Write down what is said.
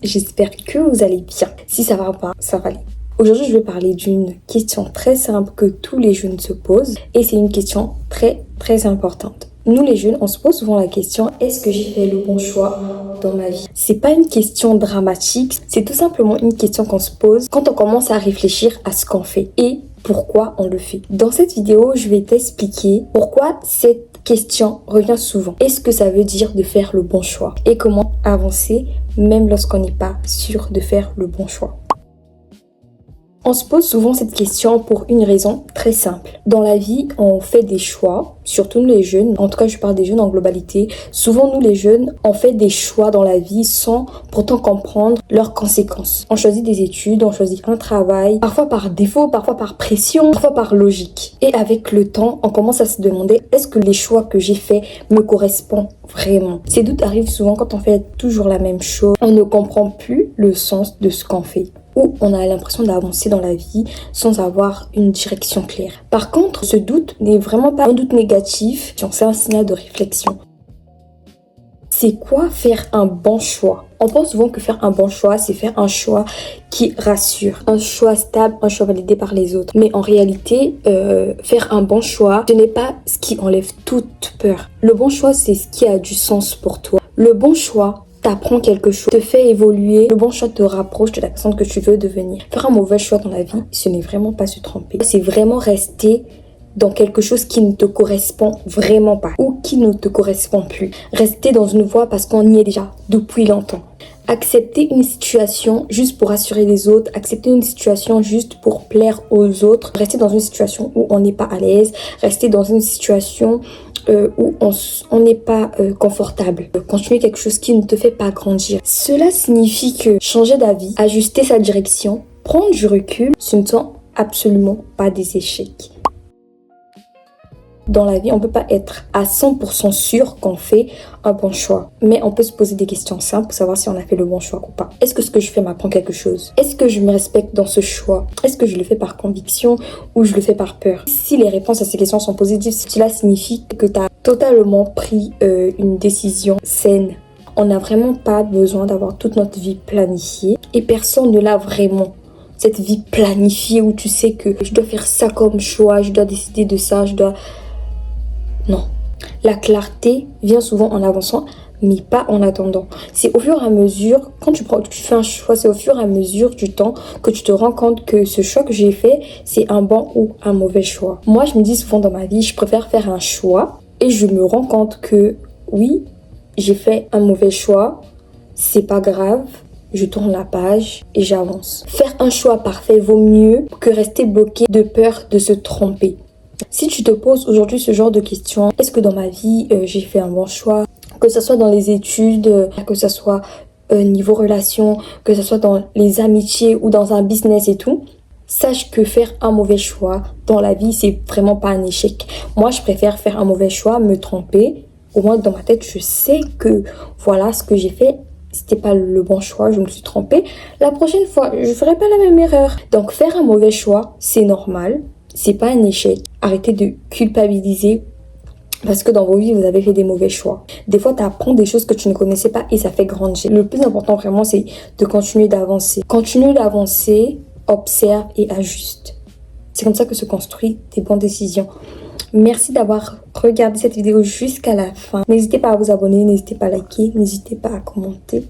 J'espère que vous allez bien. Si ça va pas, ça va aller. Aujourd'hui, je vais parler d'une question très simple que tous les jeunes se posent et c'est une question très importante. Nous les jeunes, on se pose souvent la question, est-ce que j'ai fait le bon choix dans ma vie? C'est pas une question dramatique, c'est tout simplement une question qu'on se pose quand on commence à réfléchir à ce qu'on fait et pourquoi on le fait. Dans cette vidéo, je vais t'expliquer pourquoi cette question revient souvent. Est-ce que ça veut dire de faire le bon choix? Et comment avancer même lorsqu'on n'est pas sûr de faire le bon choix. On se pose souvent cette question pour une raison très simple. Dans la vie, on fait des choix, surtout nous les jeunes, en tout cas je parle des jeunes en globalité. Souvent nous les jeunes, on fait des choix dans la vie sans pourtant comprendre leurs conséquences. On choisit des études, on choisit un travail, parfois par défaut, parfois par pression, parfois par logique. Et avec le temps, on commence à se demander, est-ce que les choix que j'ai faits me correspondent vraiment? Ces doutes arrivent souvent quand on fait toujours la même chose. On ne comprend plus le sens de ce qu'on fait, où on a l'impression d'avancer dans la vie sans avoir une direction claire. Par contre, ce doute n'est vraiment pas un doute négatif, c'est un signal de réflexion. C'est quoi faire un bon choix? On pense souvent que faire un bon choix, c'est faire un choix qui rassure, un choix stable, un choix validé par les autres. Mais en réalité, faire un bon choix, ce n'est pas ce qui enlève toute peur. Le bon choix, c'est ce qui a du sens pour toi. Le bon choix t'apprend quelque chose, te fait évoluer. Le bon choix te rapproche de la personne que tu veux devenir. Faire un mauvais choix dans la vie, ce n'est vraiment pas se tromper. C'est vraiment rester dans quelque chose qui ne te correspond vraiment pas ou qui ne te correspond plus. Rester dans une voie parce qu'on y est déjà depuis longtemps. Accepter une situation juste pour rassurer les autres, accepter une situation juste pour plaire aux autres, rester dans une situation où on n'est pas à l'aise, rester dans une situation où on n'est pas confortable. Continuer quelque chose qui ne te fait pas grandir. Cela signifie que changer d'avis, ajuster sa direction, prendre du recul, ce ne sont absolument pas des échecs. Dans la vie, on ne peut pas être à 100% sûr qu'on fait un bon choix. Mais on peut se poser des questions simples pour savoir si on a fait le bon choix ou pas. Est-ce que ce que je fais m'apprend quelque chose? Est-ce que je me respecte dans ce choix? Est-ce que je le fais par conviction ou je le fais par peur? Si les réponses à ces questions sont positives, cela signifie que tu as totalement pris une décision saine. On n'a vraiment pas besoin d'avoir toute notre vie planifiée et personne ne l'a vraiment. Cette vie planifiée où tu sais que je dois faire ça comme choix, je dois décider de ça, Non. La clarté vient souvent en avançant, mais pas en attendant. C'est au fur et à mesure, quand tu fais un choix, c'est au fur et à mesure du temps que tu te rends compte que ce choix que j'ai fait, c'est un bon ou un mauvais choix. Moi, je me dis souvent dans ma vie, je préfère faire un choix et je me rends compte que oui, j'ai fait un mauvais choix, c'est pas grave. Je tourne la page et j'avance. Faire un choix parfait vaut mieux que rester bloqué de peur de se tromper. Si tu te poses aujourd'hui ce genre de questions, est-ce que dans ma vie, j'ai fait un bon choix? Que ce soit dans les études, que ce soit niveau relation, que ce soit dans les amitiés ou dans un business et tout, sache que faire un mauvais choix dans la vie, c'est vraiment pas un échec. Moi, je préfère faire un mauvais choix, me tromper. Au moins, dans ma tête, je sais que voilà ce que j'ai fait. C'était pas le bon choix, je me suis trompée. La prochaine fois, je ferai pas la même erreur. Donc, faire un mauvais choix, c'est normal. C'est pas un échec. Arrêtez de culpabiliser parce que dans vos vies, vous avez fait des mauvais choix. Des fois, tu apprends des choses que tu ne connaissais pas et ça fait grandir. Le plus important vraiment, c'est de continuer d'avancer. Continue d'avancer, observe et ajuste. C'est comme ça que se construisent des bonnes décisions. Merci d'avoir regardé cette vidéo jusqu'à la fin. N'hésitez pas à vous abonner, n'hésitez pas à liker, n'hésitez pas à commenter.